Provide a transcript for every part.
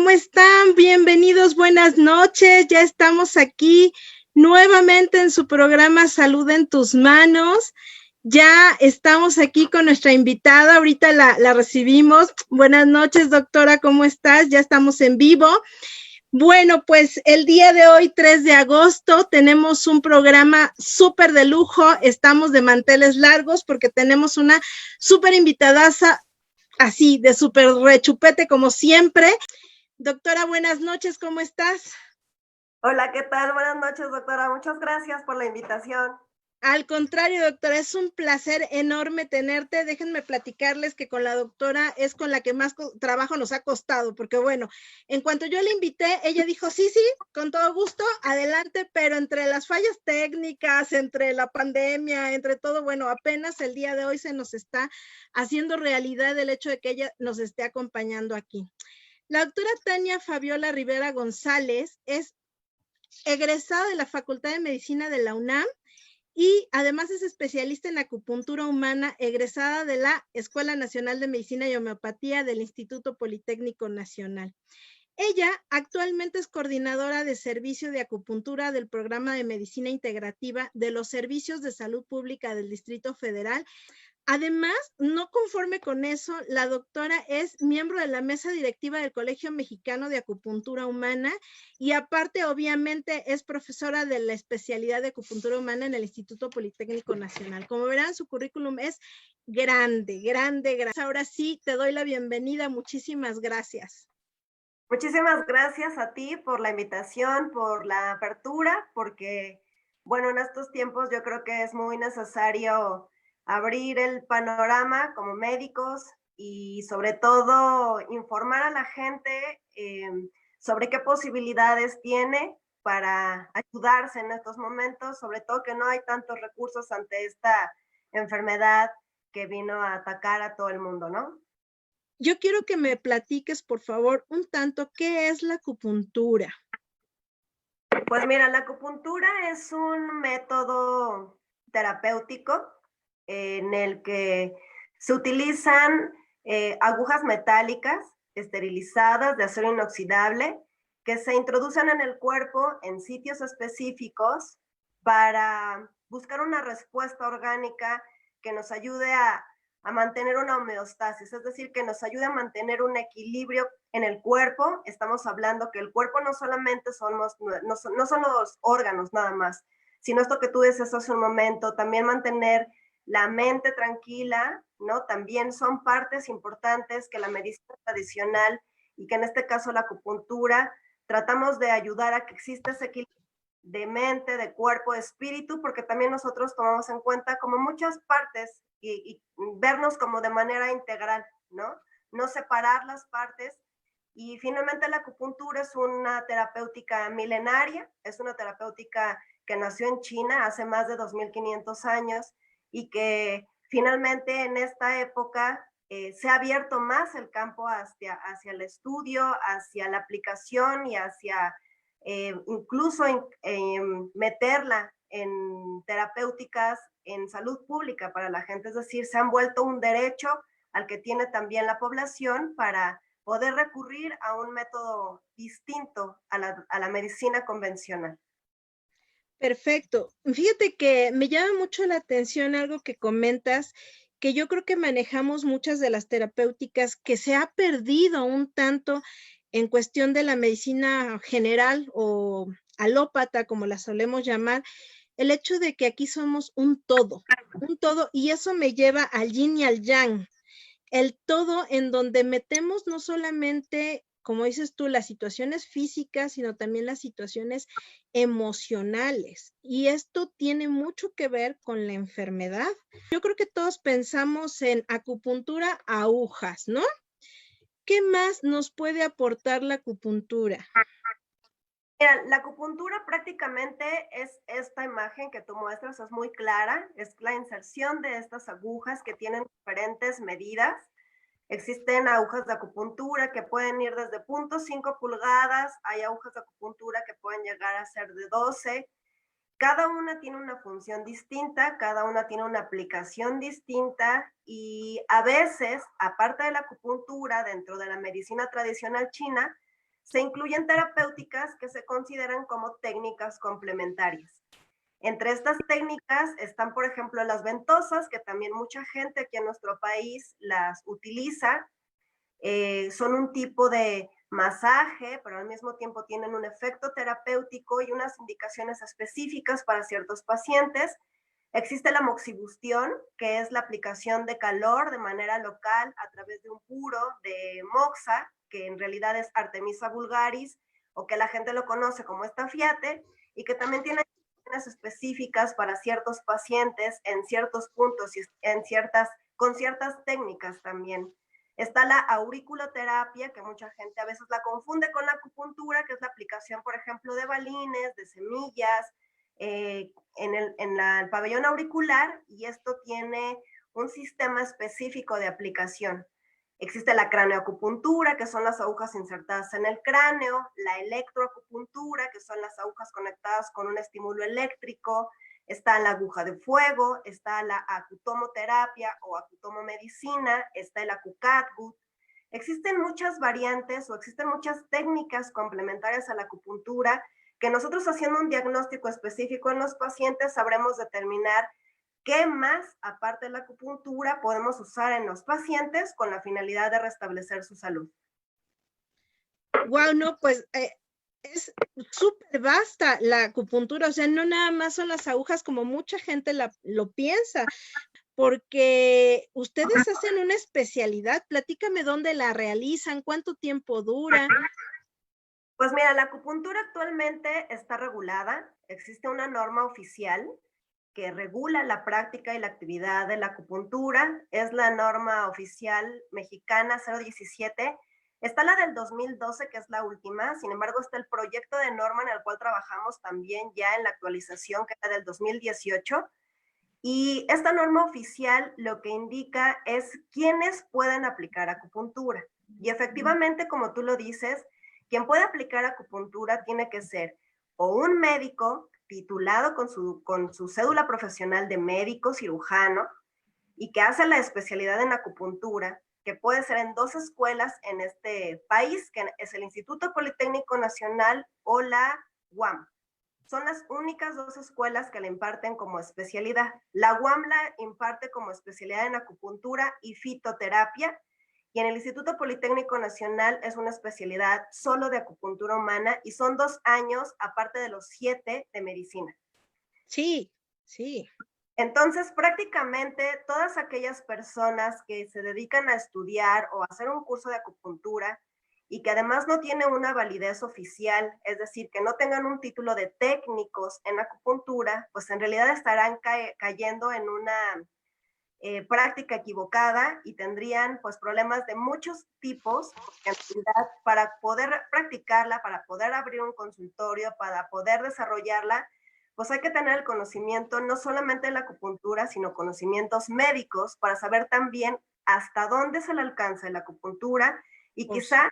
¿cómo están? Bienvenidos, buenas noches. Ya estamos aquí nuevamente en su programa Salud en tus manos. Ya estamos aquí con nuestra invitada, ahorita la recibimos. Buenas noches, doctora, ¿cómo estás? Ya estamos en vivo. Bueno, pues el día de hoy, 3 de agosto, tenemos un programa súper de lujo. Estamos de manteles largos porque tenemos una súper invitadaza, así, de súper rechupete como siempre. Doctora, buenas noches, ¿cómo estás? Hola, ¿qué tal? Buenas noches, doctora. Muchas gracias por la invitación. Al contrario, doctora, es un placer enorme tenerte. Déjenme platicarles que con la doctora es con la que más trabajo nos ha costado, porque bueno, en cuanto yo la invité, ella dijo, sí, con todo gusto, adelante, pero entre las fallas técnicas, entre la pandemia, entre todo, bueno, apenas el día de hoy se nos está haciendo realidad el hecho de que ella nos esté acompañando aquí. La doctora Tania Fabiola Rivera González es egresada de la Facultad de Medicina de la UNAM y además es especialista en acupuntura humana, egresada de la Escuela Nacional de Medicina y Homeopatía del Instituto Politécnico Nacional. Ella actualmente es coordinadora de servicio de acupuntura del programa de medicina integrativa de los servicios de salud pública del Distrito Federal. Además, no conforme con eso, la doctora es miembro de la mesa directiva del Colegio Mexicano de Acupuntura Humana y aparte, obviamente, es profesora de la especialidad de acupuntura humana en el Instituto Politécnico Nacional. Como verán, su currículum es grande. Ahora sí, te doy la bienvenida. Muchísimas gracias. Muchísimas gracias a ti por la invitación, por la apertura, porque, bueno, en estos tiempos yo creo que es muy necesario abrir el panorama como médicos y sobre todo informar a la gente sobre qué posibilidades tiene para ayudarse en estos momentos, sobre todo que no hay tantos recursos ante esta enfermedad que vino a atacar a todo el mundo, ¿no? Yo quiero que me platiques, por favor, un tanto, ¿qué es la acupuntura? Pues mira, la acupuntura es un método terapéutico en el que se utilizan agujas metálicas esterilizadas de acero inoxidable que se introducen en el cuerpo en sitios específicos para buscar una respuesta orgánica que nos ayude a mantener una homeostasis, es decir, que nos ayude a mantener un equilibrio en el cuerpo. Estamos hablando que el cuerpo no solamente no son los órganos nada más, sino esto que tú decías hace un momento, también mantener la mente tranquila, ¿no? También son partes importantes que la medicina tradicional y que en este caso la acupuntura tratamos de ayudar a que exista ese equilibrio de mente, de cuerpo, de espíritu, porque también nosotros tomamos en cuenta como muchas partes y vernos como de manera integral, ¿no? No separar las partes. Y finalmente la acupuntura es una terapéutica milenaria, es una terapéutica que nació en China hace más de 2500 años y que finalmente en esta época se ha abierto más el campo hacia el estudio, hacia la aplicación y hacia incluso meterla en terapéuticas en salud pública para la gente, es decir, se han vuelto un derecho al que tiene también la población para poder recurrir a un método distinto a la medicina convencional. Perfecto. Fíjate que me llama mucho la atención algo que comentas, que yo creo que manejamos muchas de las terapéuticas que se ha perdido un tanto en cuestión de la medicina general o alópata, como la solemos llamar, el hecho de que aquí somos un todo, y eso me lleva al yin y al yang, el todo en donde metemos no solamente, como dices tú, las situaciones físicas, sino también las situaciones emocionales. Y esto tiene mucho que ver con la enfermedad. Yo creo que todos pensamos en acupuntura, agujas, ¿no? ¿Qué más nos puede aportar la acupuntura? Mira, la acupuntura prácticamente es esta imagen que tú muestras, es muy clara, es la inserción de estas agujas que tienen diferentes medidas. Existen agujas de acupuntura que pueden ir desde 0.5 pulgadas, hay agujas de acupuntura que pueden llegar a ser de 12. Cada una tiene una función distinta, cada una tiene una aplicación distinta y a veces, aparte de la acupuntura, dentro de la medicina tradicional china, se incluyen terapéuticas que se consideran como técnicas complementarias. Entre estas técnicas están, por ejemplo, las ventosas, que también mucha gente aquí en nuestro país las utiliza. Son un tipo de masaje, pero al mismo tiempo tienen un efecto terapéutico y unas indicaciones específicas para ciertos pacientes. Existe la moxibustión, que es la aplicación de calor de manera local a través de un puro de moxa, que en realidad es Artemisa vulgaris, o que la gente lo conoce como estafiate, y que también tiene indicaciones específicas para ciertos pacientes en ciertos puntos y con ciertas técnicas también. Está la auriculoterapia, que mucha gente a veces la confunde con la acupuntura, que es la aplicación, por ejemplo, de balines, de semillas, en el pabellón auricular, y esto tiene un sistema específico de aplicación. Existe la craneoacupuntura, que son las agujas insertadas en el cráneo, la electroacupuntura, que son las agujas conectadas con un estímulo eléctrico, está la aguja de fuego, está la acutomoterapia o acutomomedicina, está el acucatgut. Existen muchas variantes o existen muchas técnicas complementarias a la acupuntura que nosotros, haciendo un diagnóstico específico en los pacientes, sabremos determinar qué más, aparte de la acupuntura, podemos usar en los pacientes con la finalidad de restablecer su salud. Wow, no, pues es súper vasta la acupuntura, o sea, no nada más son las agujas como mucha gente lo piensa, porque ustedes hacen una especialidad. Platícame dónde la realizan, cuánto tiempo dura. Pues mira, la acupuntura actualmente está regulada, existe una norma oficial que regula la práctica y la actividad de la acupuntura, es la norma oficial mexicana 017. Está la del 2012, que es la última, sin embargo está el proyecto de norma en el cual trabajamos también ya en la actualización, que es la del 2018, y esta norma oficial lo que indica es quiénes pueden aplicar acupuntura. Y efectivamente, como tú lo dices, quien puede aplicar acupuntura tiene que ser o un médico titulado con su cédula profesional de médico cirujano y que hace la especialidad en acupuntura, que puede ser en 2 escuelas en este país, que es el Instituto Politécnico Nacional o la UAM. Son las únicas 2 escuelas que la imparten como especialidad. La UAM la imparte como especialidad en acupuntura y fitoterapia, y en el Instituto Politécnico Nacional es una especialidad solo de acupuntura humana, y son 2 años aparte de los 7 de medicina. Sí, sí. Entonces, prácticamente todas aquellas personas que se dedican a estudiar o a hacer un curso de acupuntura y que además no tienen una validez oficial, es decir, que no tengan un título de técnicos en acupuntura, pues en realidad estarán cayendo en una práctica equivocada y tendrían pues problemas de muchos tipos, porque en realidad para poder practicarla, para poder abrir un consultorio, para poder desarrollarla, pues hay que tener el conocimiento no solamente de la acupuntura, sino conocimientos médicos para saber también hasta dónde se le alcanza la acupuntura, y quizá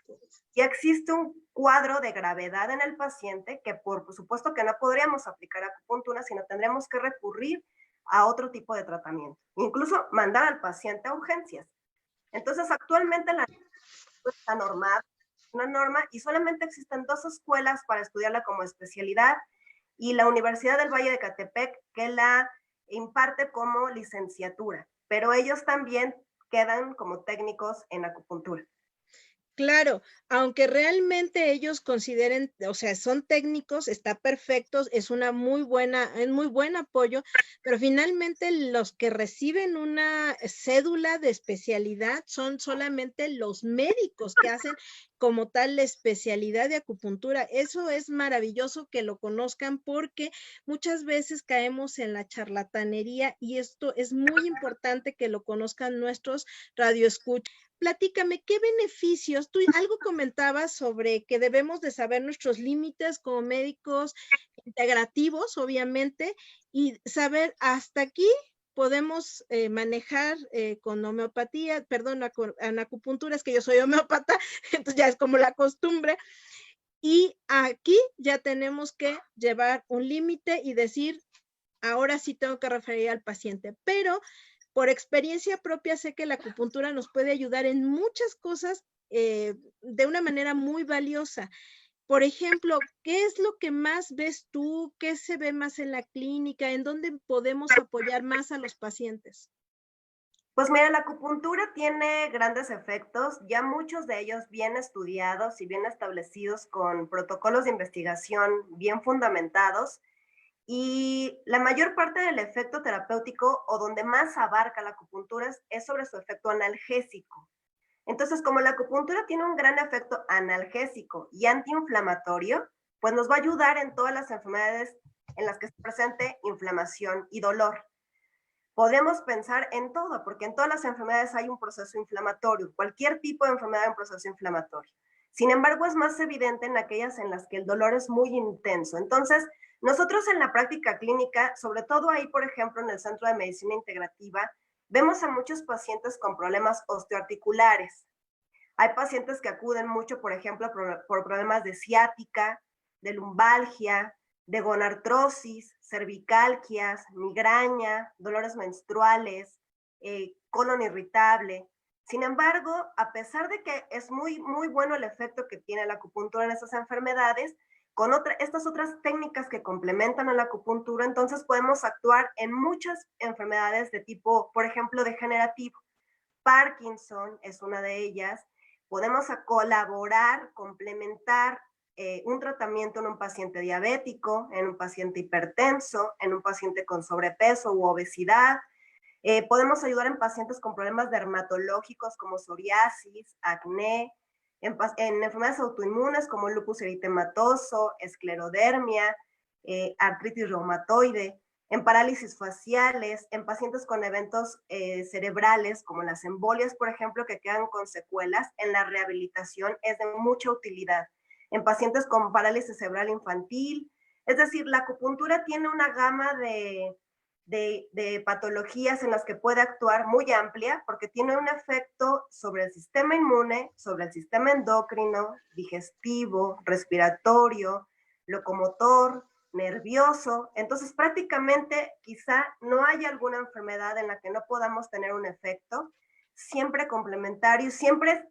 ya existe un cuadro de gravedad en el paciente que por supuesto que no podríamos aplicar acupuntura, sino tendríamos que recurrir a otro tipo de tratamiento, incluso mandar al paciente a urgencias. Entonces, actualmente la está normada, una norma, y solamente existen 2 escuelas para estudiarla como especialidad, y la Universidad del Valle de Ecatepec, que la imparte como licenciatura, pero ellos también quedan como técnicos en acupuntura. Claro, aunque realmente ellos consideren, o sea, son técnicos, está perfectos, es muy buen apoyo, pero finalmente los que reciben una cédula de especialidad son solamente los médicos que hacen como tal la especialidad de acupuntura. Eso es maravilloso que lo conozcan, porque muchas veces caemos en la charlatanería, y esto es muy importante que lo conozcan nuestros radioescuchas. Platícame, ¿qué beneficios? Tú algo comentabas sobre que debemos de saber nuestros límites como médicos integrativos, obviamente, y saber hasta aquí podemos manejar con homeopatía, perdón, en acupuntura, es que yo soy homeópata, entonces ya es como la costumbre, y aquí ya tenemos que llevar un límite y decir, ahora sí tengo que referir al paciente, pero por experiencia propia sé que la acupuntura nos puede ayudar en muchas cosas de una manera muy valiosa. Por ejemplo, ¿qué es lo que más ves tú? ¿Qué se ve más en la clínica? ¿En dónde podemos apoyar más a los pacientes? Pues mira, la acupuntura tiene grandes efectos, ya muchos de ellos bien estudiados y bien establecidos con protocolos de investigación bien fundamentados. Y la mayor parte del efecto terapéutico o donde más abarca la acupuntura es sobre su efecto analgésico. Entonces, como la acupuntura tiene un gran efecto analgésico y antiinflamatorio, pues nos va a ayudar en todas las enfermedades en las que se presente inflamación y dolor. Podemos pensar en todo, porque en todas las enfermedades hay un proceso inflamatorio, cualquier tipo de enfermedad hay un proceso inflamatorio. Sin embargo, es más evidente en aquellas en las que el dolor es muy intenso. Entonces, nosotros en la práctica clínica, sobre todo ahí, por ejemplo, en el Centro de Medicina Integrativa, vemos a muchos pacientes con problemas osteoarticulares. Hay pacientes que acuden mucho, por ejemplo, por problemas de ciática, de lumbalgia, de gonartrosis, cervicalgias, migraña, dolores menstruales, colon irritable. Sin embargo, a pesar de que es muy, muy bueno el efecto que tiene la acupuntura en esas enfermedades, con estas otras técnicas que complementan a la acupuntura, entonces podemos actuar en muchas enfermedades de tipo, por ejemplo, degenerativo. Parkinson es una de ellas. Podemos colaborar, complementar un tratamiento en un paciente diabético, en un paciente hipertenso, en un paciente con sobrepeso u obesidad. Podemos ayudar en pacientes con problemas dermatológicos como psoriasis, acné, en enfermedades autoinmunes como lupus eritematoso, esclerodermia, artritis reumatoide, en parálisis faciales, en pacientes con eventos cerebrales como las embolias, por ejemplo, que quedan con secuelas, en la rehabilitación es de mucha utilidad. En pacientes con parálisis cerebral infantil, es decir, la acupuntura tiene una gama de patologías en las que puede actuar muy amplia porque tiene un efecto sobre el sistema inmune, sobre el sistema endocrino, digestivo, respiratorio, locomotor, nervioso. Entonces, prácticamente quizá no haya alguna enfermedad en la que no podamos tener un efecto, siempre complementario, siempre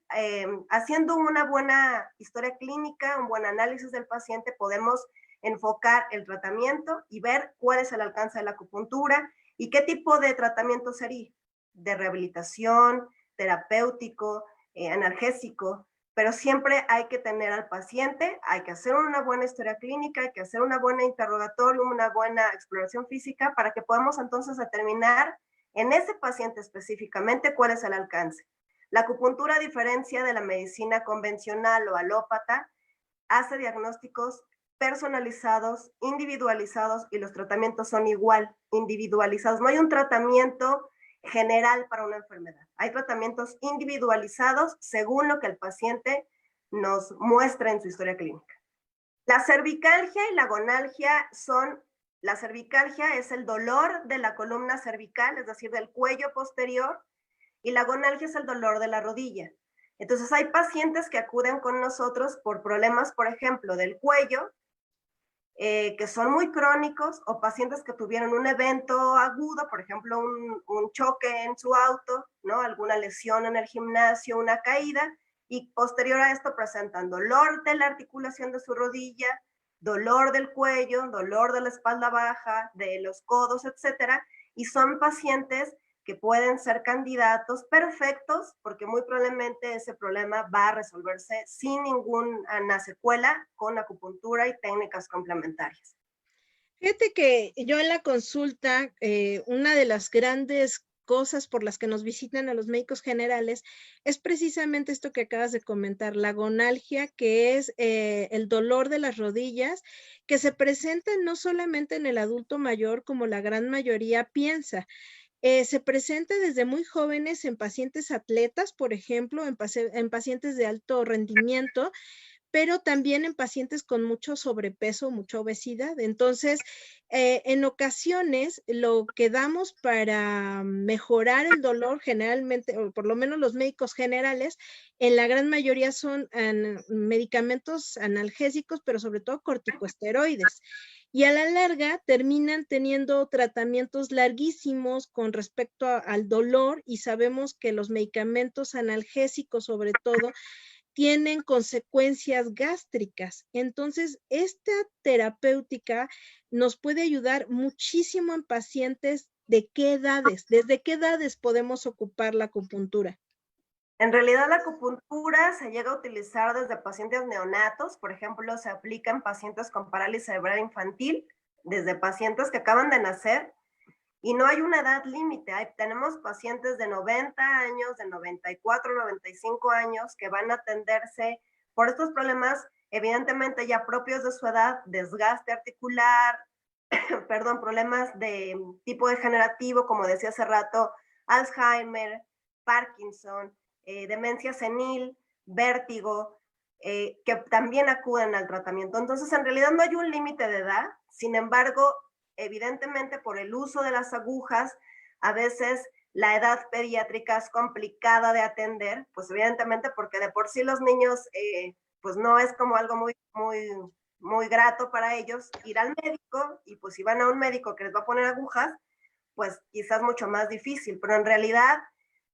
haciendo una buena historia clínica, un buen análisis del paciente, podemos enfocar el tratamiento y ver cuál es el alcance de la acupuntura y qué tipo de tratamiento sería, de rehabilitación, terapéutico, analgésico, pero siempre hay que tener al paciente, hay que hacer una buena historia clínica, hay que hacer una buena interrogatorio, una buena exploración física para que podamos entonces determinar en ese paciente específicamente cuál es el alcance. La acupuntura, a diferencia de la medicina convencional o alópata, hace diagnósticos personalizados, individualizados y los tratamientos son igual, individualizados. No hay un tratamiento general para una enfermedad. Hay tratamientos individualizados según lo que el paciente nos muestra en su historia clínica. La cervicalgia y la gonalgia la cervicalgia es el dolor de la columna cervical, es decir, del cuello posterior, y la gonalgia es el dolor de la rodilla. Entonces hay pacientes que acuden con nosotros por problemas, por ejemplo, del cuello, que son muy crónicos, o pacientes que tuvieron un evento agudo, por ejemplo, un choque en su auto, ¿no? Alguna lesión en el gimnasio, una caída, y posterior a esto presentan dolor de la articulación de su rodilla, dolor del cuello, dolor de la espalda baja, de los codos, etcétera, y son pacientes que pueden ser candidatos perfectos porque muy probablemente ese problema va a resolverse sin ninguna secuela con acupuntura y técnicas complementarias. Fíjate que yo en la consulta, una de las grandes cosas por las que nos visitan a los médicos generales es precisamente esto que acabas de comentar, la gonalgia, que es el dolor de las rodillas, que se presenta no solamente en el adulto mayor como la gran mayoría piensa. Se presenta desde muy jóvenes en pacientes atletas, por ejemplo, en pacientes de alto rendimiento, pero también en pacientes con mucho sobrepeso, mucha obesidad. Entonces, en ocasiones, lo que damos para mejorar el dolor generalmente, o por lo menos los médicos generales, en la gran mayoría son medicamentos analgésicos, pero sobre todo corticosteroides. y a la larga terminan teniendo tratamientos larguísimos con respecto al dolor, y sabemos que los medicamentos analgésicos sobre todo tienen consecuencias gástricas. Entonces, esta terapéutica nos puede ayudar muchísimo en pacientes de qué edades, desde qué edades podemos ocupar la acupuntura. En realidad, la acupuntura se llega a utilizar desde pacientes neonatos, por ejemplo, se aplica en pacientes con parálisis cerebral infantil, desde pacientes que acaban de nacer, y no hay una edad límite. Tenemos pacientes de 90 años, de 94, 95 años, que van a atenderse por estos problemas, evidentemente ya propios de su edad, desgaste articular, perdón, problemas de tipo degenerativo, como decía hace rato, Alzheimer, Parkinson, demencia senil, vértigo, que también acuden al tratamiento. Entonces, en realidad no hay un límite de edad, sin embargo, evidentemente por el uso de las agujas, a veces la edad pediátrica es complicada de atender, pues evidentemente porque de por sí los niños, pues no es como algo muy grato para ellos ir al médico, y pues si van a un médico que les va a poner agujas, pues quizás mucho más difícil, pero en realidad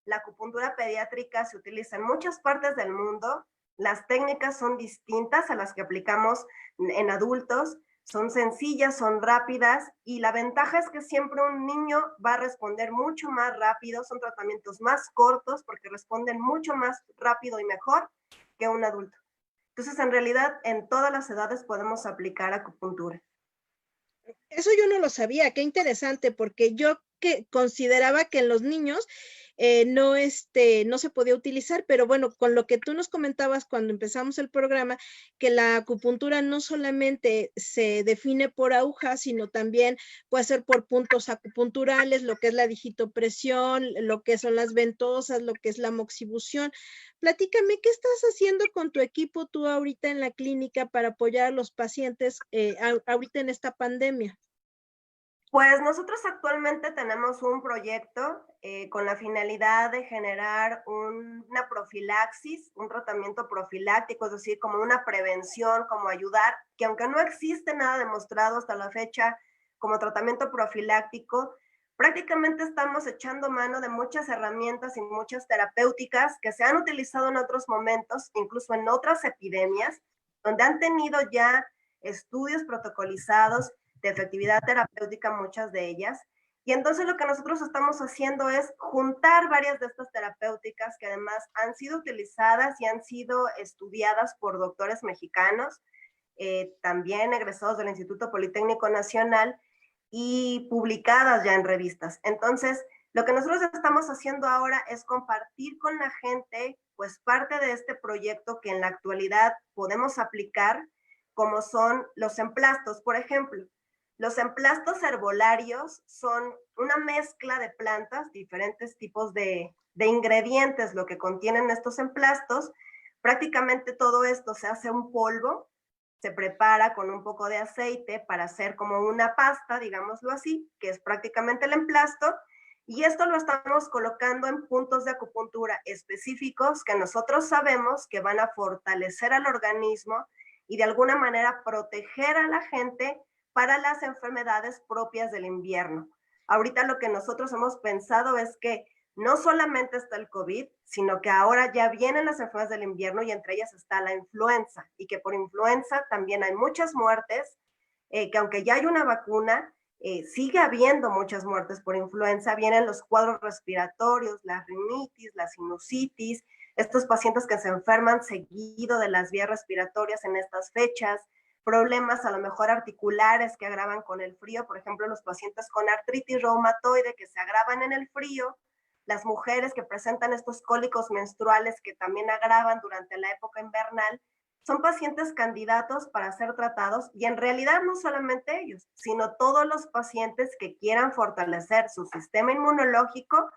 la acupuntura pediátrica se utiliza en muchas partes del mundo, las técnicas son distintas a las que aplicamos en adultos, son sencillas, son rápidas, y la ventaja es que siempre un niño va a responder mucho más rápido, son tratamientos más cortos porque responden mucho más rápido y mejor que un adulto. Entonces, en realidad, en todas las edades podemos aplicar acupuntura. Eso yo no lo sabía, qué interesante, porque yo que consideraba que en los niños no, no se podía utilizar, pero bueno, con lo que tú nos comentabas cuando empezamos el programa, que la acupuntura no solamente se define por agujas, sino también puede ser por puntos acupunturales, lo que es la digitopresión, lo que son las ventosas, lo que es la moxibución. Platícame, ¿qué estás haciendo con tu equipo tú ahorita en la clínica para apoyar a los pacientes ahorita en esta pandemia? Pues nosotros actualmente tenemos un proyecto con la finalidad de generar una profilaxis, un tratamiento profiláctico, es decir, como una prevención, como ayudar, que aunque no existe nada demostrado hasta la fecha como tratamiento profiláctico, prácticamente estamos echando mano de muchas herramientas y muchas terapéuticas que se han utilizado en otros momentos, incluso en otras epidemias, donde han tenido ya estudios protocolizados de efectividad terapéutica, muchas de ellas. Y entonces lo que nosotros estamos haciendo es juntar varias de estas terapéuticas que además han sido utilizadas y han sido estudiadas por doctores mexicanos, también egresados del Instituto Politécnico Nacional y publicadas ya en revistas. Entonces, lo que nosotros estamos haciendo ahora es compartir con la gente, pues parte de este proyecto que en la actualidad podemos aplicar, como son los emplastos, por ejemplo. Los emplastos herbolarios son una mezcla de plantas, diferentes tipos de ingredientes, lo que contienen estos emplastos. Prácticamente todo esto se hace un polvo, se prepara con un poco de aceite para hacer como una pasta, digámoslo así, que es prácticamente el emplasto, y esto lo estamos colocando en puntos de acupuntura específicos que nosotros sabemos que van a fortalecer al organismo y de alguna manera proteger a la gente para las enfermedades propias del invierno. Ahorita lo que nosotros hemos pensado es que no solamente está el COVID, sino que ahora ya vienen las enfermedades del invierno y entre ellas está la influenza, y que por influenza también hay muchas muertes, que aunque ya hay una vacuna, sigue habiendo muchas muertes por influenza. Vienen los cuadros respiratorios, la rinitis, la sinusitis, estos pacientes que se enferman seguido de las vías respiratorias en estas fechas, problemas a lo mejor articulares que agravan con el frío, por ejemplo, los pacientes con artritis reumatoide que se agravan en el frío, las mujeres que presentan estos cólicos menstruales que también agravan durante la época invernal, son pacientes candidatos para ser tratados, y en realidad no solamente ellos, sino todos los pacientes que quieran fortalecer su sistema inmunológico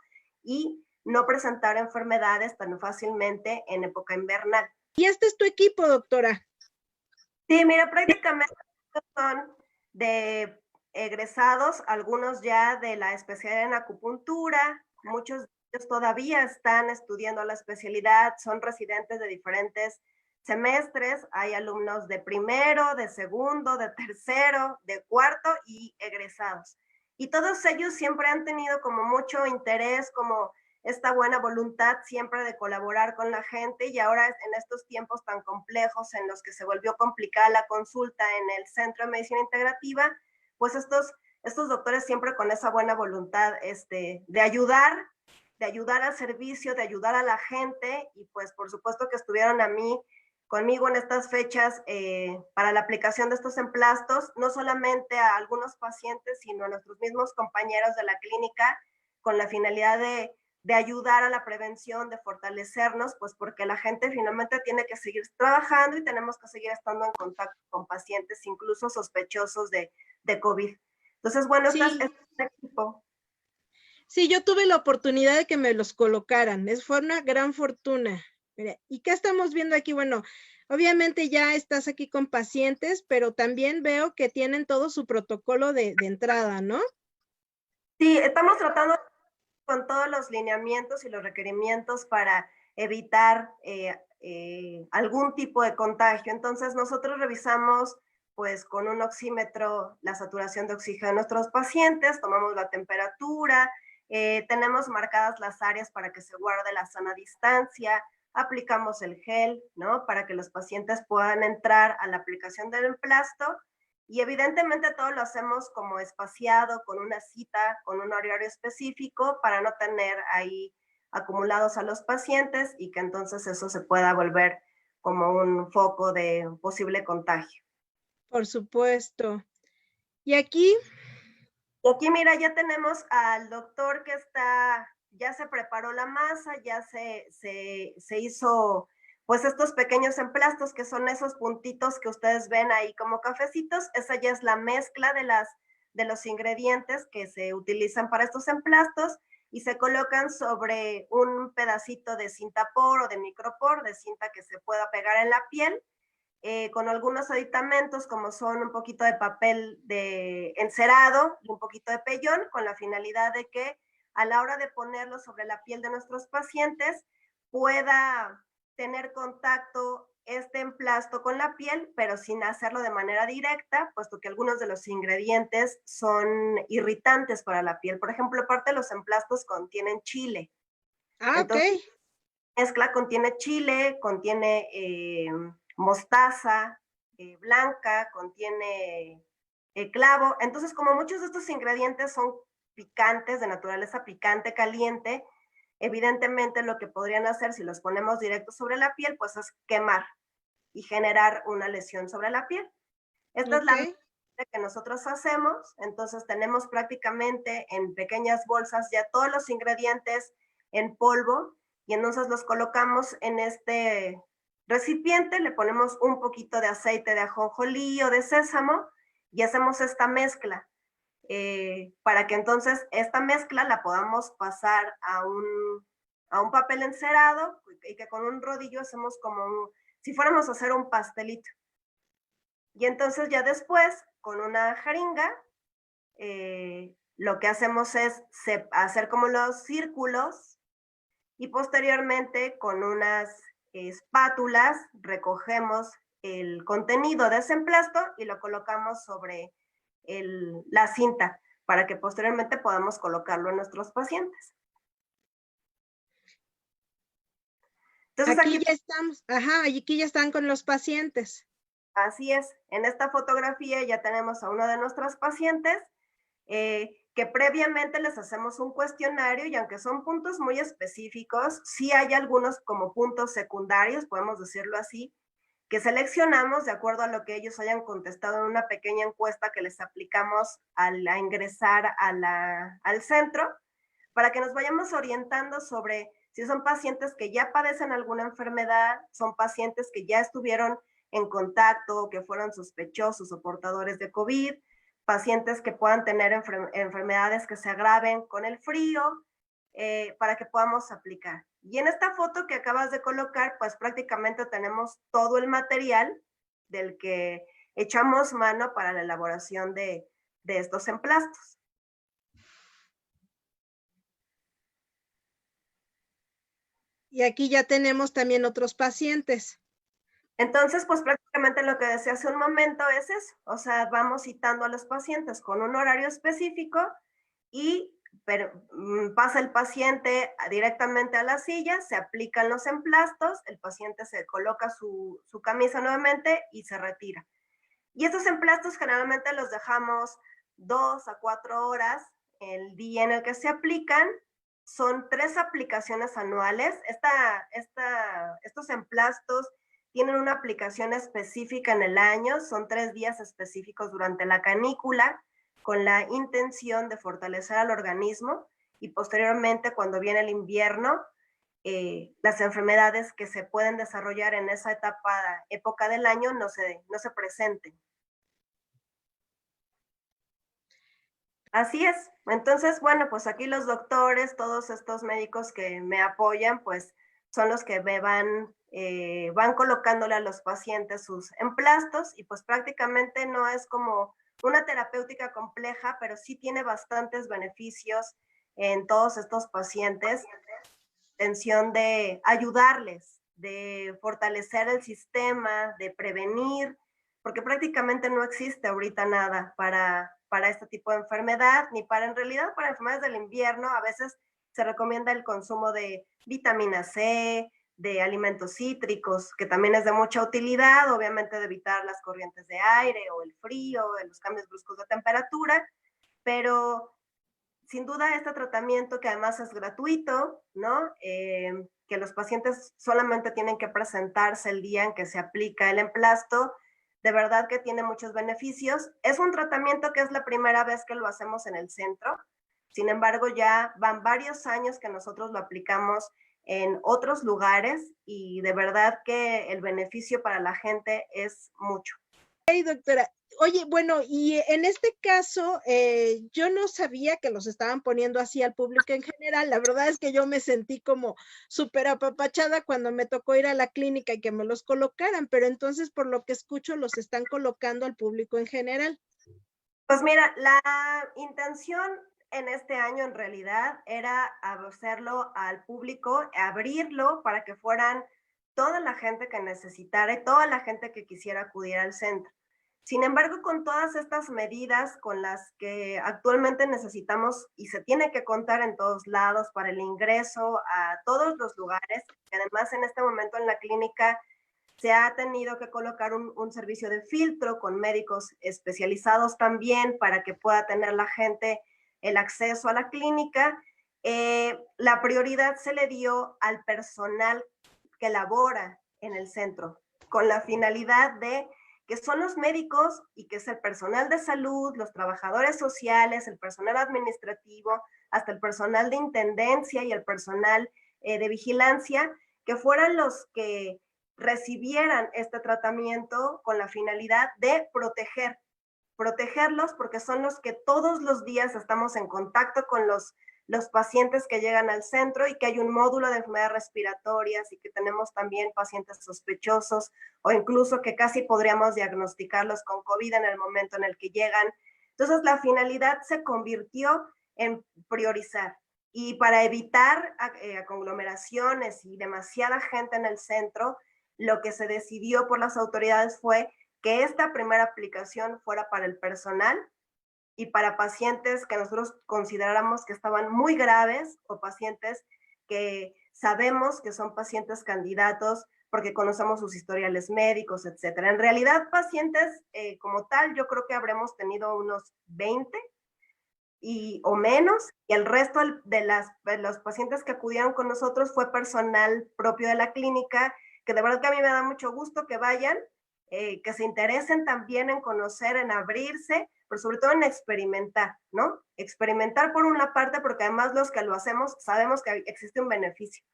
y no presentar enfermedades tan fácilmente en época invernal. Y este es tu equipo, doctora. Sí, mira, prácticamente son de egresados, algunos ya de la especialidad en acupuntura, muchos de ellos todavía están estudiando la especialidad, son residentes de diferentes semestres, hay alumnos de primero, de segundo, de tercero, de cuarto y egresados. Y todos ellos siempre han tenido como mucho interés, como esta buena voluntad siempre de colaborar con la gente, y ahora en estos tiempos tan complejos en los que se volvió complicada la consulta en el Centro de Medicina Integrativa, pues estos doctores siempre con esa buena voluntad de ayudar al servicio, de ayudar a la gente, y pues por supuesto que estuvieron conmigo en estas fechas para la aplicación de estos emplastos, no solamente a algunos pacientes, sino a nuestros mismos compañeros de la clínica, con la finalidad de ayudar a la prevención, de fortalecernos, pues porque la gente finalmente tiene que seguir trabajando y tenemos que seguir estando en contacto con pacientes, incluso sospechosos de COVID. Entonces, bueno, este es un equipo. Sí, yo tuve la oportunidad de que me los colocaran. Fue una gran fortuna. Mira, ¿y qué estamos viendo aquí? Bueno, obviamente ya estás aquí con pacientes, pero también veo que tienen todo su protocolo de entrada, ¿no? Sí, estamos tratando con todos los lineamientos y los requerimientos para evitar algún tipo de contagio. Entonces, nosotros revisamos pues con un oxímetro la saturación de oxígeno de nuestros pacientes, tomamos la temperatura, tenemos marcadas las áreas para que se guarde la sana distancia, aplicamos el gel, ¿no? Para que los pacientes puedan entrar a la aplicación del emplasto, y evidentemente todo lo hacemos como espaciado, con una cita, con un horario específico, para no tener ahí acumulados a los pacientes y que entonces eso se pueda volver como un foco de posible contagio. Por supuesto. Y aquí, Y aquí, mira, ya tenemos al doctor que ya se preparó la masa, ya se hizo pues estos pequeños emplastos, que son esos puntitos que ustedes ven ahí como cafecitos. Esa ya es la mezcla de los ingredientes que se utilizan para estos emplastos, y se colocan sobre un pedacito de cinta por o de micropor, de cinta que se pueda pegar en la piel, con algunos aditamentos como son un poquito de papel de encerado y un poquito de pellón, con la finalidad de que a la hora de ponerlo sobre la piel de nuestros pacientes pueda tener contacto este emplasto con la piel, pero sin hacerlo de manera directa, puesto que algunos de los ingredientes son irritantes para la piel. Por ejemplo, parte de los emplastos contienen chile. ok. Entonces, mezcla contiene chile, contiene mostaza blanca, contiene clavo. Entonces, como muchos de estos ingredientes son picantes, de naturaleza picante, caliente, evidentemente lo que podrían hacer si los ponemos directos sobre la piel, pues es quemar y generar una lesión sobre la piel. Esta es la Ok. mezcla que nosotros hacemos. Entonces tenemos prácticamente en pequeñas bolsas ya todos los ingredientes en polvo, y entonces los colocamos en este recipiente, le ponemos un poquito de aceite de ajonjolí o de sésamo y hacemos esta mezcla, para que entonces esta mezcla la podamos pasar a un papel encerado, y que con un rodillo hacemos si fuéramos a hacer un pastelito. Y entonces ya después, con una jeringa, lo que hacemos es hacer como los círculos, y posteriormente con unas espátulas recogemos el contenido de ese emplasto y lo colocamos sobre la cinta, para que posteriormente podamos colocarlo en nuestros pacientes. Entonces Aquí aquí, ya estamos. Ajá, aquí ya están con los pacientes. así es, en esta fotografía ya tenemos a uno de nuestros pacientes, que previamente les hacemos un cuestionario, y aunque son puntos muy específicos, sí hay algunos como puntos secundarios, podemos decirlo así, que seleccionamos de acuerdo a lo que ellos hayan contestado en una pequeña encuesta que les aplicamos al ingresar al centro, para que nos vayamos orientando sobre si son pacientes que ya padecen alguna enfermedad, son pacientes que ya estuvieron en contacto, que fueron sospechosos o portadores de COVID, pacientes que puedan tener enfermedades que se agraven con el frío, para que podamos aplicar. Y en esta foto que acabas de colocar, pues prácticamente tenemos todo el material del que echamos mano para la elaboración de estos emplastos. Y aquí ya tenemos también otros pacientes. Entonces, pues prácticamente lo que decía hace un momento es eso, o sea, vamos citando a los pacientes con un horario específico y pasa el paciente directamente a la silla, se aplican los emplastos, el paciente se coloca su camisa nuevamente y se retira. Y estos emplastos generalmente los dejamos 2 a 4 horas el día en el que se aplican. Son 3 aplicaciones anuales. Estos emplastos tienen una aplicación específica en el año, son 3 días específicos durante la canícula, con la intención de fortalecer al organismo y posteriormente, cuando viene el invierno, las enfermedades que se pueden desarrollar en esa época del año no se presenten. Así es. Entonces, bueno, pues aquí los doctores, todos estos médicos que me apoyan, pues son los que van colocándole a los pacientes sus emplastos y pues prácticamente no es como una terapéutica compleja, pero sí tiene bastantes beneficios en todos estos pacientes, intención de ayudarles, de fortalecer el sistema, de prevenir, porque prácticamente no existe ahorita nada para este tipo de enfermedad, ni para en realidad para enfermedades del invierno. A veces se recomienda el consumo de vitamina C, de alimentos cítricos, que también es de mucha utilidad, obviamente de evitar las corrientes de aire o el frío, los cambios bruscos de temperatura, pero sin duda este tratamiento que además es gratuito, ¿no? Que los pacientes solamente tienen que presentarse el día en que se aplica el emplasto, de verdad que tiene muchos beneficios. Es un tratamiento que es la primera vez que lo hacemos en el centro, sin embargo ya van varios años que nosotros lo aplicamos en otros lugares y de verdad que el beneficio para la gente es mucho. Hey, doctora. Oye, bueno, y en este caso, yo no sabía que los estaban poniendo así al público en general. La verdad es que yo me sentí como súper apapachada cuando me tocó ir a la clínica y que me los colocaran, pero entonces, por lo que escucho, los están colocando al público en general. Pues mira, la intención en este año en realidad era hacerlo al público, abrirlo para que fueran toda la gente que necesitara y toda la gente que quisiera acudir al centro. Sin embargo, con todas estas medidas con las que actualmente necesitamos y se tiene que contar en todos lados para el ingreso a todos los lugares, que además en este momento en la clínica se ha tenido que colocar un servicio de filtro con médicos especializados también para que pueda tener la gente el acceso a la clínica. La prioridad se le dio al personal que labora en el centro, con la finalidad de que son los médicos y que es el personal de salud, los trabajadores sociales, el personal administrativo, hasta el personal de intendencia y el personal de vigilancia, que fueran los que recibieran este tratamiento con la finalidad de protegerlos porque son los que todos los días estamos en contacto con los pacientes que llegan al centro y que hay un módulo de enfermedades respiratorias y que tenemos también pacientes sospechosos o incluso que casi podríamos diagnosticarlos con COVID en el momento en el que llegan. Entonces la finalidad se convirtió en priorizar y para evitar conglomeraciones y demasiada gente en el centro, lo que se decidió por las autoridades fue que esta primera aplicación fuera para el personal y para pacientes que nosotros consideráramos que estaban muy graves o pacientes que sabemos que son pacientes candidatos porque conocemos sus historiales médicos, etcétera. En realidad, pacientes como tal, yo creo que habremos tenido unos 20 o menos, y el resto de los pacientes que acudieron con nosotros fue personal propio de la clínica, que de verdad que a mí me da mucho gusto que vayan, que se interesen también en conocer, en abrirse, pero sobre todo en experimentar, ¿no? Experimentar por una parte, porque además los que lo hacemos sabemos que existe un beneficio.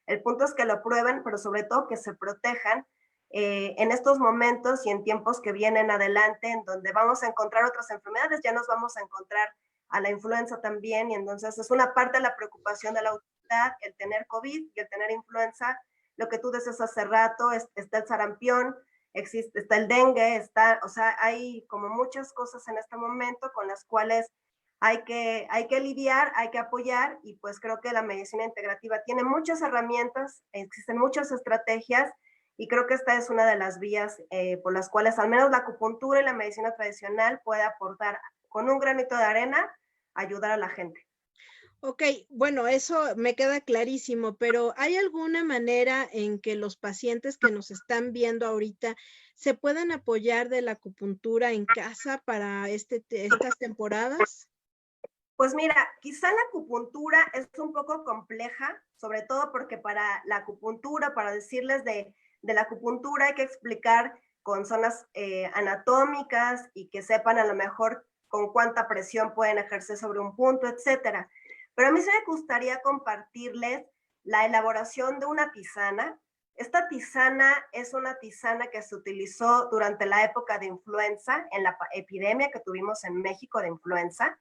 El punto es que lo prueben, pero sobre todo que se protejan en estos momentos y en tiempos que vienen adelante, en donde vamos a encontrar otras enfermedades, ya nos vamos a encontrar a la influenza también, y entonces es una parte de la preocupación de la autoridad, el tener COVID y el tener influenza. Lo que tú decías hace rato, está el sarampión, está el dengue, o sea, hay como muchas cosas en este momento con las cuales hay que lidiar, hay que apoyar, y pues creo que la medicina integrativa tiene muchas herramientas, existen muchas estrategias, y creo que esta es una de las vías por las cuales al menos la acupuntura y la medicina tradicional puede aportar con un granito de arena, ayudar a la gente. Ok, bueno, eso me queda clarísimo, pero ¿hay alguna manera en que los pacientes que nos están viendo ahorita se puedan apoyar de la acupuntura en casa para estas temporadas? Pues mira, quizá la acupuntura es un poco compleja, sobre todo porque para la acupuntura, para decirles de la acupuntura hay que explicar con zonas anatómicas y que sepan a lo mejor con cuánta presión pueden ejercer sobre un punto, etcétera. Pero a mí sí me gustaría compartirles la elaboración de una tisana. Esta tisana es una tisana que se utilizó durante la época de influenza, en la epidemia que tuvimos en México de influenza,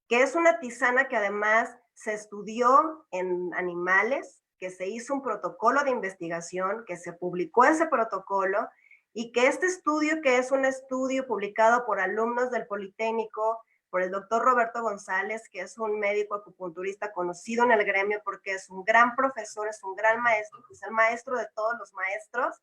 que es una tisana que además se estudió en animales, que se hizo un protocolo de investigación, que se publicó ese protocolo y que este estudio, que es un estudio publicado por alumnos del Politécnico, por el doctor Roberto González, que es un médico acupunturista conocido en el gremio porque es un gran profesor, es un gran maestro, es el maestro de todos los maestros,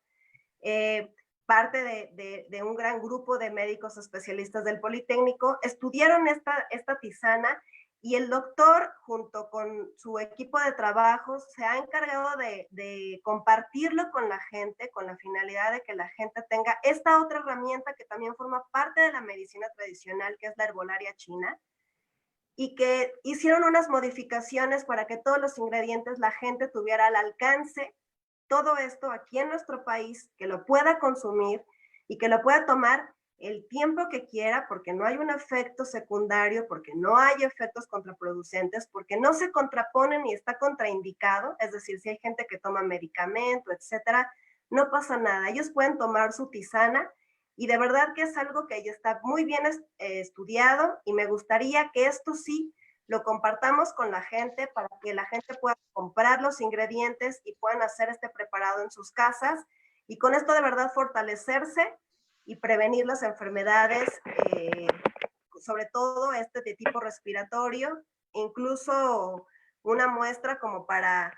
parte de un gran grupo de médicos especialistas del Politécnico, estudiaron esta tisana y el doctor, junto con su equipo de trabajo, se ha encargado de compartirlo con la gente, con la finalidad de que la gente tenga esta otra herramienta que también forma parte de la medicina tradicional, que es la herbolaria china, y que hicieron unas modificaciones para que todos los ingredientes la gente tuviera al alcance todo esto aquí en nuestro país, que lo pueda consumir y que lo pueda tomar el tiempo que quiera, porque no hay un efecto secundario, porque no hay efectos contraproducentes, porque no se contraponen ni está contraindicado, es decir, si hay gente que toma medicamento, etcétera, no pasa nada. Ellos pueden tomar su tisana y de verdad que es algo que ya está muy bien estudiado y me gustaría que esto sí lo compartamos con la gente para que la gente pueda comprar los ingredientes y puedan hacer este preparado en sus casas y con esto de verdad fortalecerse y prevenir las enfermedades, sobre todo este de tipo respiratorio, incluso una muestra como para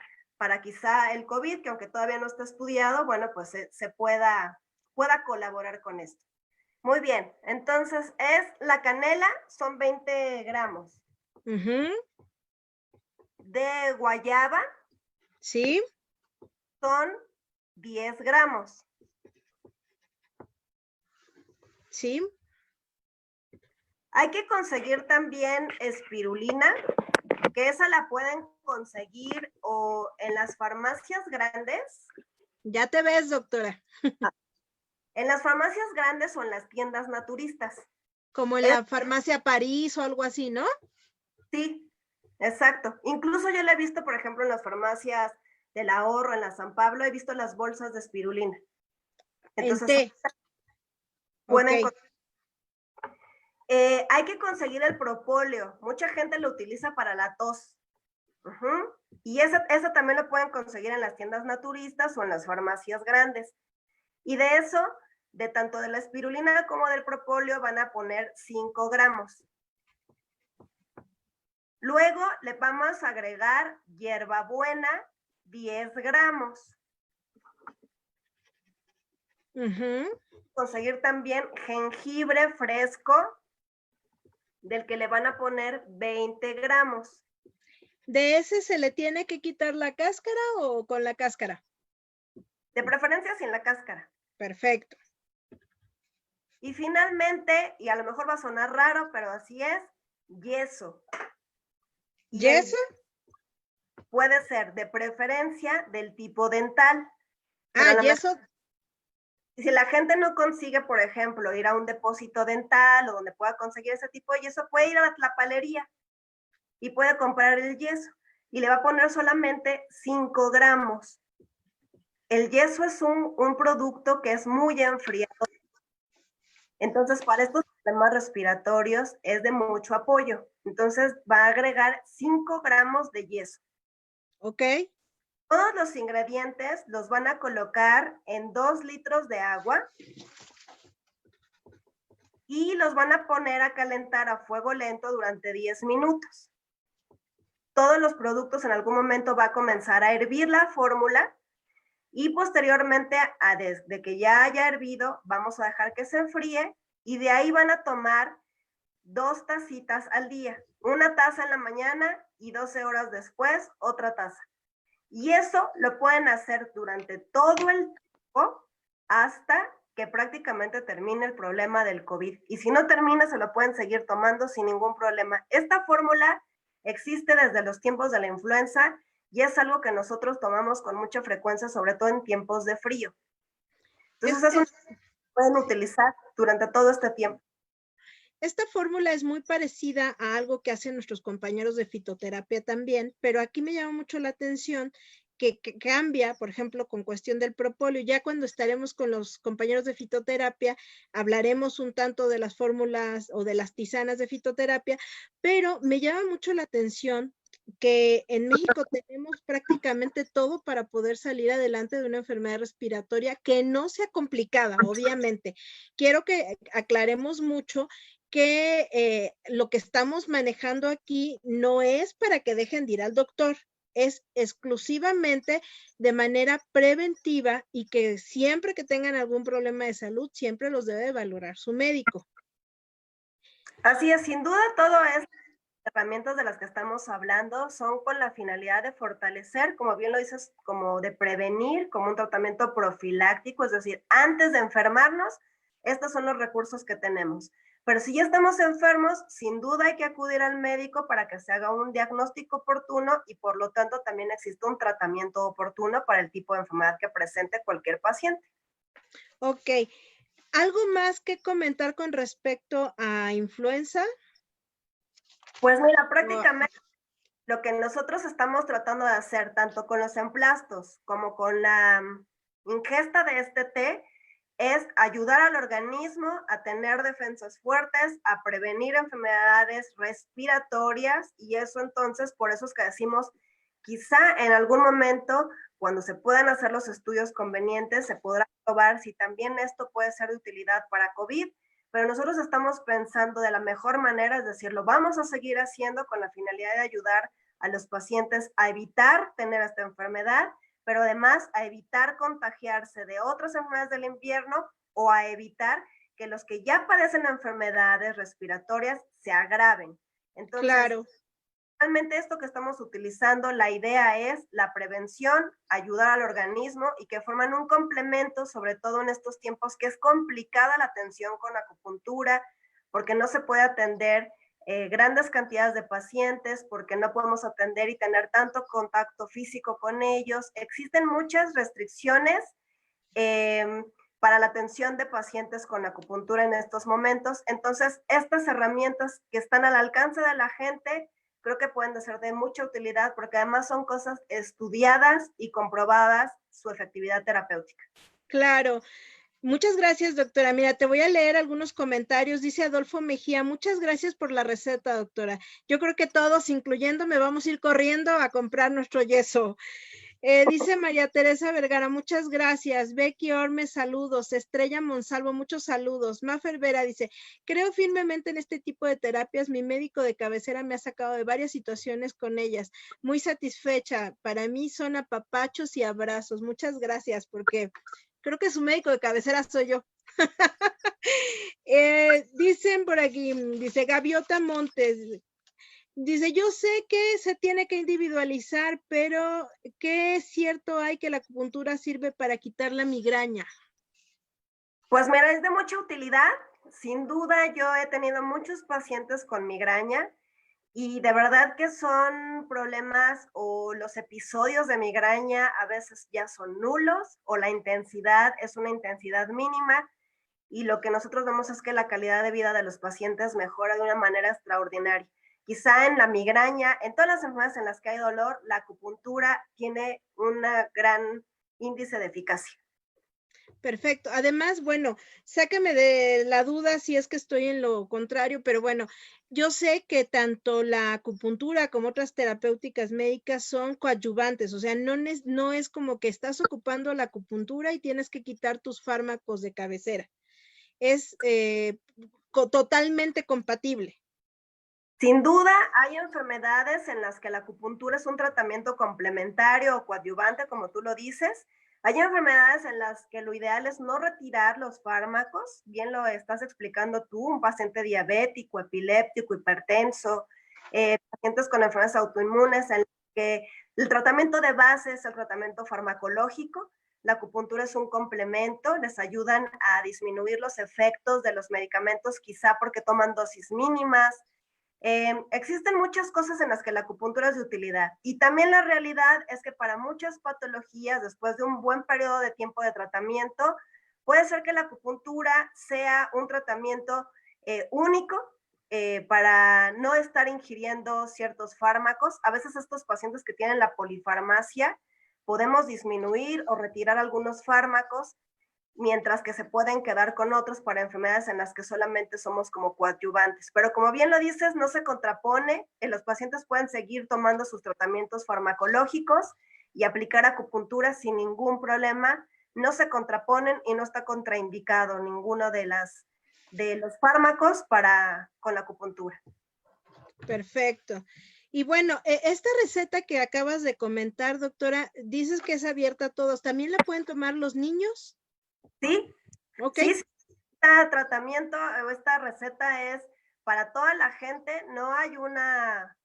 quizá el COVID, que aunque todavía no está estudiado, bueno, pues se pueda colaborar con esto. Muy bien, entonces es la canela, son 20 gramos. De guayaba, ¿sí? Son 10 gramos. ¿Sí? Hay que conseguir también espirulina, que esa la pueden conseguir o en las farmacias grandes. Ya te ves, doctora. En las farmacias grandes o en las tiendas naturistas. Como en la farmacia París o algo así, ¿no? Sí, exacto. Incluso yo la he visto, por ejemplo, en las farmacias del Ahorro, en la San Pablo, he visto las bolsas de espirulina. Entonces, en té. pueden hay que conseguir el propóleo. Mucha gente lo utiliza para la tos. Y esa también lo pueden conseguir en las tiendas naturistas o en las farmacias grandes. Y de eso, de tanto de la espirulina como del propóleo, van a poner 5 gramos. Luego le vamos a agregar hierbabuena, 10 gramos. Conseguir también jengibre fresco, del que le van a poner 20 gramos. ¿De ese se le tiene que quitar la cáscara o con la cáscara? De preferencia sin la cáscara. Perfecto. Y finalmente, y a lo mejor va a sonar raro, pero así es, yeso. ¿Yeso? Puede ser de preferencia del tipo dental. Yeso. Si la gente no consigue, por ejemplo, ir a un depósito dental o donde pueda conseguir ese tipo de yeso, puede ir a la palería y puede comprar el yeso y le va a poner solamente 5 gramos. El yeso es un producto que es muy enfriado. Entonces, para estos problemas respiratorios es de mucho apoyo. Entonces, va a agregar 5 gramos de yeso. Ok. Todos los ingredientes los van a colocar en 2 litros de agua y los van a poner a calentar a fuego lento durante 10 minutos. Todos los productos en algún momento va a comenzar a hervir la fórmula y posteriormente, desde que ya haya hervido, vamos a dejar que se enfríe y de ahí van a tomar 2 tacitas al día, una taza en la mañana y 12 horas después otra taza. Y eso lo pueden hacer durante todo el tiempo hasta que prácticamente termine el problema del COVID. Y si no termina, se lo pueden seguir tomando sin ningún problema. Esta fórmula existe desde los tiempos de la influenza y es algo que nosotros tomamos con mucha frecuencia, sobre todo en tiempos de frío. Entonces, eso pueden utilizar durante todo este tiempo. Esta fórmula es muy parecida a algo que hacen nuestros compañeros de fitoterapia también, pero aquí me llama mucho la atención que cambia, por ejemplo, con cuestión del propóleo. Ya cuando estaremos con los compañeros de fitoterapia, hablaremos un tanto de las fórmulas o de las tisanas de fitoterapia, pero me llama mucho la atención que en México tenemos prácticamente todo para poder salir adelante de una enfermedad respiratoria que no sea complicada, obviamente. Quiero que aclaremos mucho que lo que estamos manejando aquí no es para que dejen de ir al doctor, es exclusivamente de manera preventiva y que siempre que tengan algún problema de salud, siempre los debe valorar su médico. Así es, sin duda todo es herramientas de las que estamos hablando son con la finalidad de fortalecer, como bien lo dices, como de prevenir, como un tratamiento profiláctico, es decir, antes de enfermarnos, estos son los recursos que tenemos. Pero si ya estamos enfermos, sin duda hay que acudir al médico para que se haga un diagnóstico oportuno y por lo tanto también existe un tratamiento oportuno para el tipo de enfermedad que presente cualquier paciente. Ok, ¿algo más que comentar con respecto a influenza? Pues mira, prácticamente lo que nosotros estamos tratando de hacer, tanto con los emplastos como con la ingesta de este té, es ayudar al organismo a tener defensas fuertes, a prevenir enfermedades respiratorias y eso entonces, por eso es que decimos, quizá en algún momento, cuando se puedan hacer los estudios convenientes, se podrá probar si también esto puede ser de utilidad para COVID, pero nosotros estamos pensando de la mejor manera, es decir, lo vamos a seguir haciendo con la finalidad de ayudar a los pacientes a evitar tener esta enfermedad, pero además a evitar contagiarse de otras enfermedades del invierno o a evitar que los que ya padecen enfermedades respiratorias se agraven. Entonces, claro. realmente esto que estamos utilizando, la idea es la prevención, ayudar al organismo y que forman un complemento, sobre todo en estos tiempos que es complicada la atención con acupuntura, porque no se puede atender grandes cantidades de pacientes, porque no podemos atender y tener tanto contacto físico con ellos. Existen muchas restricciones para la atención de pacientes con acupuntura en estos momentos. Entonces, estas herramientas que están al alcance de la gente, creo que pueden ser de mucha utilidad porque además son cosas estudiadas y comprobadas su efectividad terapéutica. Claro. Muchas gracias, doctora. Mira, te voy a leer algunos comentarios. Dice Adolfo Mejía, muchas gracias por la receta, doctora. Yo creo que todos, incluyéndome, vamos a ir corriendo a comprar nuestro yeso. Dice María Teresa Vergara, muchas gracias. Becky Orme, saludos. Estrella Monsalvo, muchos saludos. Mafer Vera dice, creo firmemente en este tipo de terapias. Mi médico de cabecera me ha sacado de varias situaciones con ellas. Muy satisfecha. Para mí son apapachos y abrazos. Muchas gracias, porque creo que su médico de cabecera soy yo. Dicen por aquí, dice Gaviota Montes, dice, yo sé que se tiene que individualizar, pero ¿qué es cierto hay que la acupuntura sirve para quitar la migraña? Pues mira, es de mucha utilidad. Sin duda, yo he tenido muchos pacientes con migraña y de verdad que son problemas o los episodios de migraña a veces ya son nulos o la intensidad es una intensidad mínima y lo que nosotros vemos es que la calidad de vida de los pacientes mejora de una manera extraordinaria. Quizá en la migraña, en todas las enfermedades en las que hay dolor, la acupuntura tiene un gran índice de eficacia. Perfecto. Además, bueno, sáqueme de la duda si es que estoy en lo contrario, pero bueno, yo sé que tanto la acupuntura como otras terapéuticas médicas son coadyuvantes, o sea, no es como que estás ocupando la acupuntura y tienes que quitar tus fármacos de cabecera. Es totalmente compatible. Sin duda, hay enfermedades en las que la acupuntura es un tratamiento complementario o coadyuvante, como tú lo dices. Hay enfermedades en las que lo ideal es no retirar los fármacos, bien lo estás explicando tú, un paciente diabético, epiléptico, hipertenso, pacientes con enfermedades autoinmunes, en las que el tratamiento de base es el tratamiento farmacológico. La acupuntura es un complemento, les ayudan a disminuir los efectos de los medicamentos, quizá porque toman dosis mínimas. Existen muchas cosas en las que la acupuntura es de utilidad, y también la realidad es que para muchas patologías, después de un buen periodo de tiempo de tratamiento, puede ser que la acupuntura sea un tratamiento único, para no estar ingiriendo ciertos fármacos. A veces estos pacientes que tienen la polifarmacia, podemos disminuir o retirar algunos fármacos, mientras que se pueden quedar con otros para enfermedades en las que solamente somos como coadyuvantes. Pero como bien lo dices, no se contrapone, los pacientes pueden seguir tomando sus tratamientos farmacológicos y aplicar acupuntura sin ningún problema, no se contraponen y no está contraindicado ninguno de los fármacos con la acupuntura. Perfecto. Y bueno, esta receta que acabas de comentar, doctora, dices que es abierta a todos. ¿También la pueden tomar los niños? Sí, Ok. sí, este tratamiento o esta receta es para toda la gente, no hay una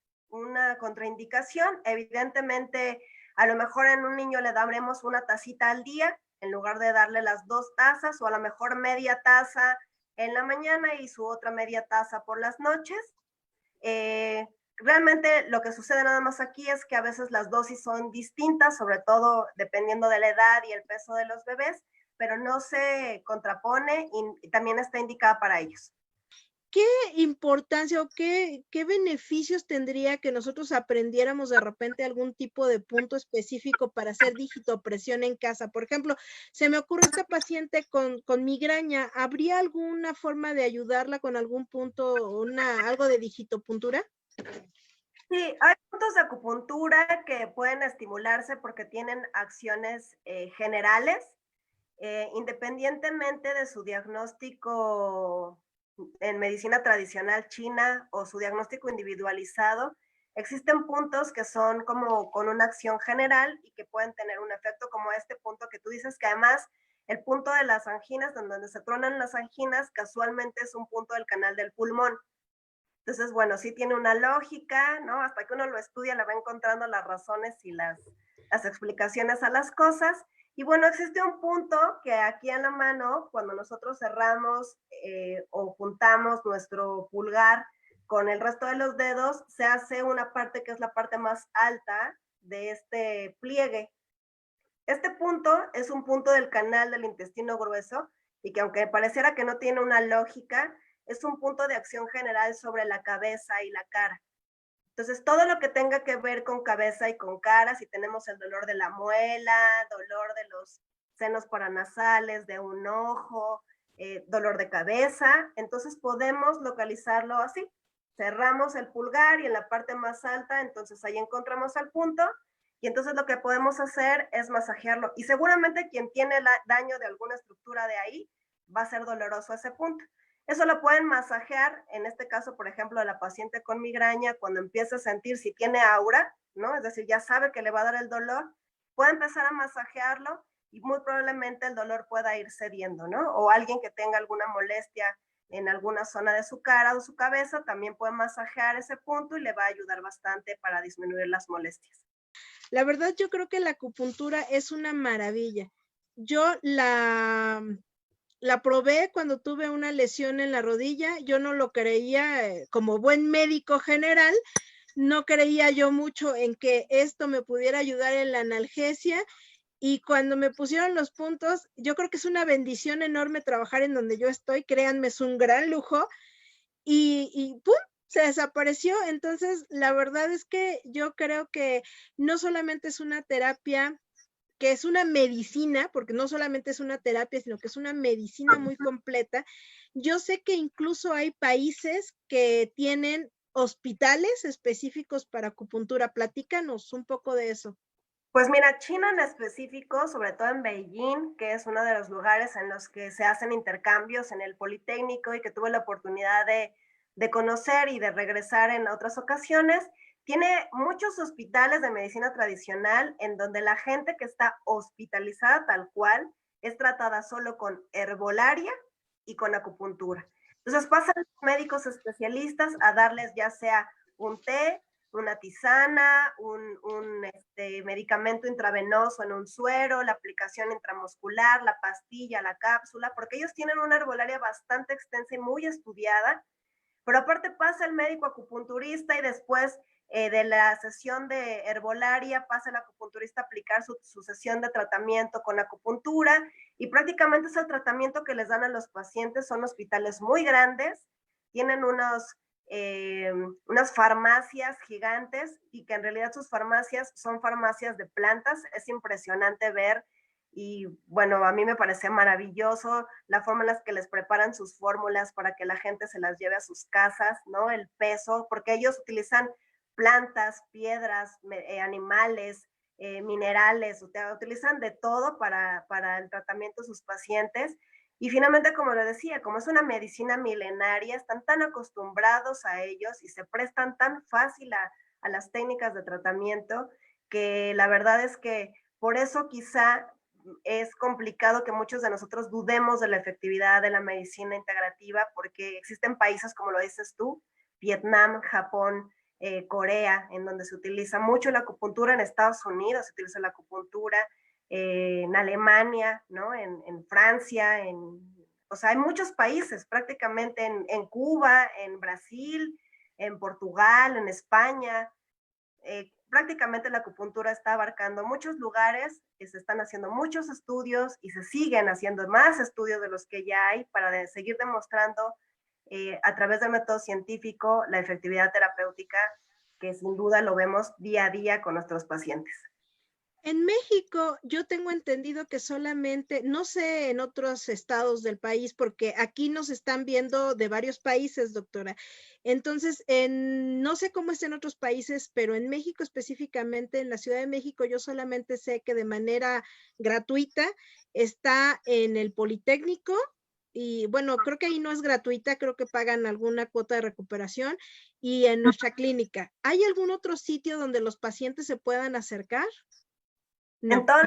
contraindicación. Evidentemente, a lo mejor en un niño le daremos una tacita al día, en lugar de darle las 2 tazas, o a lo mejor media taza en la mañana y su otra media taza por las noches. Realmente lo que sucede nada más aquí es que a veces las dosis son distintas, sobre todo dependiendo de la edad y el peso de los bebés, pero no se contrapone y también está indicada para ellos. ¿Qué importancia o qué beneficios tendría que nosotros aprendiéramos de repente algún tipo de punto específico para hacer digitopresión en casa? Por ejemplo, se me ocurre esta paciente con migraña, ¿habría alguna forma de ayudarla con algún punto, algo de digitopuntura? Sí, hay puntos de acupuntura que pueden estimularse porque tienen acciones generales, independientemente de su diagnóstico en medicina tradicional china o su diagnóstico individualizado. Existen puntos que son como con una acción general y que pueden tener un efecto como este punto que tú dices, que además el punto de las anginas, donde se tronan las anginas, casualmente es un punto del canal del pulmón. Entonces, bueno, sí tiene una lógica, ¿no? Hasta que uno lo estudia, le va encontrando las razones y las explicaciones a las cosas. Y bueno, existe un punto que aquí en la mano, cuando nosotros cerramos o juntamos nuestro pulgar con el resto de los dedos, se hace una parte que es la parte más alta de este pliegue. Este punto es un punto del canal del intestino grueso y que aunque pareciera que no tiene una lógica, es un punto de acción general sobre la cabeza y la cara. Entonces, todo lo que tenga que ver con cabeza y con cara, si tenemos el dolor de la muela, dolor de los senos paranasales, de un ojo, dolor de cabeza, entonces podemos localizarlo así. Cerramos el pulgar y en la parte más alta, entonces ahí encontramos el punto y entonces lo que podemos hacer es masajearlo. Y seguramente quien tiene daño de alguna estructura de ahí, va a ser doloroso ese punto. Eso lo pueden masajear, en este caso, por ejemplo, la paciente con migraña, cuando empieza a sentir si tiene aura, ¿no? Es decir, ya sabe que le va a dar el dolor, puede empezar a masajearlo y muy probablemente el dolor pueda ir cediendo, ¿no? O alguien que tenga alguna molestia en alguna zona de su cara o su cabeza, también puede masajear ese punto y le va a ayudar bastante para disminuir las molestias. La verdad, yo creo que la acupuntura es una maravilla. Yo la probé cuando tuve una lesión en la rodilla, yo no lo creía, como buen médico general, no creía yo mucho en que esto me pudiera ayudar en la analgesia, y cuando me pusieron los puntos, yo creo que es una bendición enorme trabajar en donde yo estoy, créanme, es un gran lujo, y ¡pum! Se desapareció. Entonces, la verdad es que yo creo que no solamente es una terapia, que es una medicina, porque no solamente es una terapia, sino que es una medicina muy completa. Yo sé que incluso hay países que tienen hospitales específicos para acupuntura. Platícanos un poco de eso. Pues mira, China en específico, sobre todo en Beijing, que es uno de los lugares en los que se hacen intercambios en el Politécnico y que tuve la oportunidad de conocer y de regresar en otras ocasiones, tiene muchos hospitales de medicina tradicional en donde la gente que está hospitalizada tal cual es tratada solo con herbolaria y con acupuntura. Entonces pasan los médicos especialistas a darles ya sea un té, una tisana, un medicamento intravenoso en un suero, la aplicación intramuscular, la pastilla, la cápsula, porque ellos tienen una herbolaria bastante extensa y muy estudiada, pero aparte pasa el médico acupunturista y después de la sesión de herbolaria pasa el acupunturista a aplicar su sesión de tratamiento con acupuntura y prácticamente es el tratamiento que les dan a los pacientes. Son hospitales muy grandes, tienen unas farmacias gigantes y que en realidad sus farmacias son farmacias de plantas. Es impresionante ver y bueno, a mí me parece maravilloso la forma en la que les preparan sus fórmulas para que la gente se las lleve a sus casas, ¿no? El peso, porque ellos utilizan plantas, piedras, animales, minerales, utilizan de todo para el tratamiento de sus pacientes. Y finalmente, como lo decía, como es una medicina milenaria, están tan acostumbrados a ellos y se prestan tan fácil a las técnicas de tratamiento que la verdad es que por eso quizá es complicado que muchos de nosotros dudemos de la efectividad de la medicina integrativa, porque existen países, como lo dices tú, Vietnam, Japón, Corea, en donde se utiliza mucho la acupuntura. En Estados Unidos se utiliza la acupuntura, en Alemania, ¿no? En Francia, o sea, hay muchos países, prácticamente en Cuba, en Brasil, en Portugal, en España. Prácticamente la acupuntura está abarcando muchos lugares, se están haciendo muchos estudios y se siguen haciendo más estudios de los que ya hay para seguir demostrando a través del método científico la efectividad terapéutica, que sin duda lo vemos día a día con nuestros pacientes. En México, yo tengo entendido que solamente, no sé en otros estados del país, porque aquí nos están viendo de varios países, doctora. Entonces, no sé cómo es en otros países, pero en México específicamente, en la Ciudad de México, yo solamente sé que de manera gratuita está en el Politécnico. Y bueno, creo que ahí no es gratuita, creo que pagan alguna cuota de recuperación y en nuestra clínica. ¿Hay algún otro sitio donde los pacientes se puedan acercar? En No. toda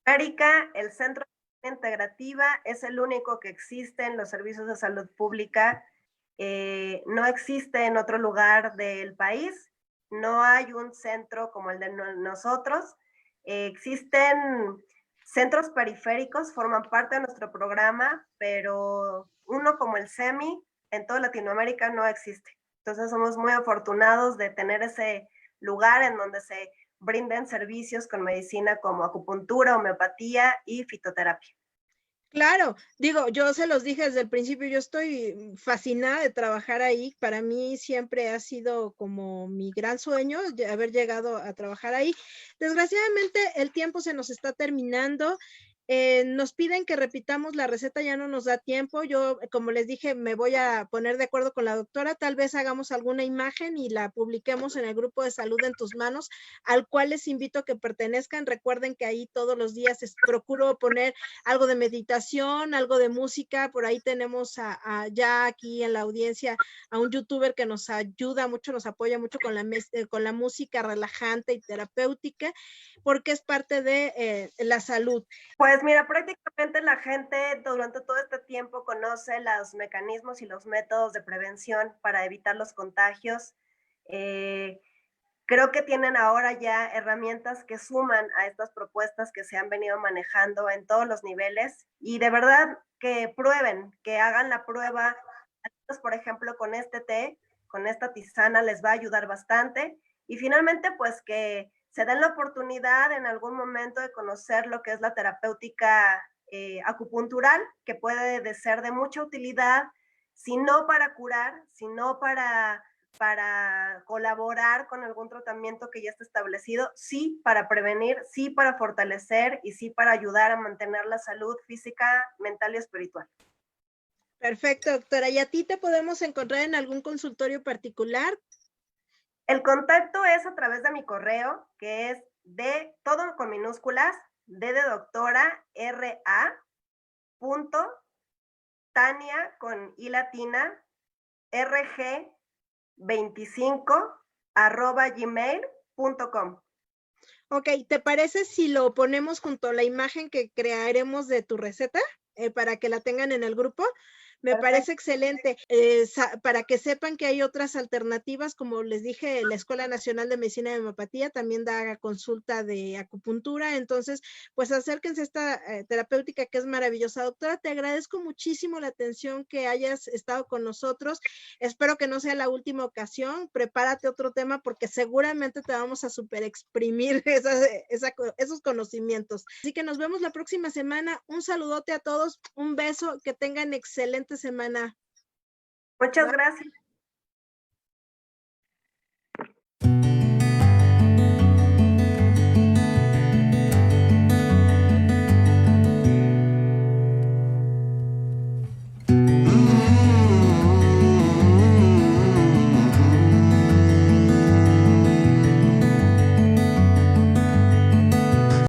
América, el Centro de Integrativa es el único que existe en los servicios de salud pública. No existe en otro lugar del país. No hay un centro como el de nosotros. Existen centros periféricos, forman parte de nuestro programa, pero uno como el SEMI en toda Latinoamérica no existe. Entonces somos muy afortunados de tener ese lugar en donde se brinden servicios con medicina como acupuntura, homeopatía y fitoterapia. Claro, digo, yo se los dije desde el principio, yo estoy fascinada de trabajar ahí. Para mí siempre ha sido como mi gran sueño haber llegado a trabajar ahí. Desgraciadamente el tiempo se nos está terminando. Nos piden que repitamos la receta, ya no nos da tiempo. Yo, como les dije, me voy a poner de acuerdo con la doctora. Tal vez hagamos alguna imagen y la publiquemos en el grupo de Salud en tus Manos, al cual les invito a que pertenezcan. Recuerden que ahí todos los días procuro poner algo de meditación, algo de música. Por ahí tenemos ya aquí en la audiencia a un youtuber que nos ayuda mucho, nos apoya mucho con la música relajante y terapéutica, porque es parte de la salud. Pues mira, prácticamente la gente durante todo este tiempo conoce los mecanismos y los métodos de prevención para evitar los contagios. Creo que tienen ahora ya herramientas que suman a estas propuestas que se han venido manejando en todos los niveles y de verdad que prueben, que hagan la prueba. Por ejemplo, con este té, con esta tisana les va a ayudar bastante y finalmente pues que se den la oportunidad en algún momento de conocer lo que es la terapéutica acupuntural, que puede ser de mucha utilidad, si no para curar, sino para colaborar con algún tratamiento que ya está establecido, sí para prevenir, sí para fortalecer y sí para ayudar a mantener la salud física, mental y espiritual. Perfecto, doctora. ¿Y a ti te podemos encontrar en algún consultorio particular? El contacto es a través de mi correo, que es de todo con minúsculas, d de doctora, ra, punto, Tania con i latina, rg 25 @gmail.com. Ok, ¿te parece si lo ponemos junto a la imagen que crearemos de tu receta para que la tengan en el grupo? Me parece excelente, para que sepan que hay otras alternativas, como les dije, la Escuela Nacional de Medicina de Homeopatía también da consulta de acupuntura, entonces, pues acérquense a esta terapéutica que es maravillosa. Doctora, te agradezco muchísimo la atención que hayas estado con nosotros, espero que no sea la última ocasión, prepárate otro tema porque seguramente te vamos a super exprimir esos conocimientos. Así que nos vemos la próxima semana, un saludote a todos, un beso, que tengan excelente semana. Muchas gracias.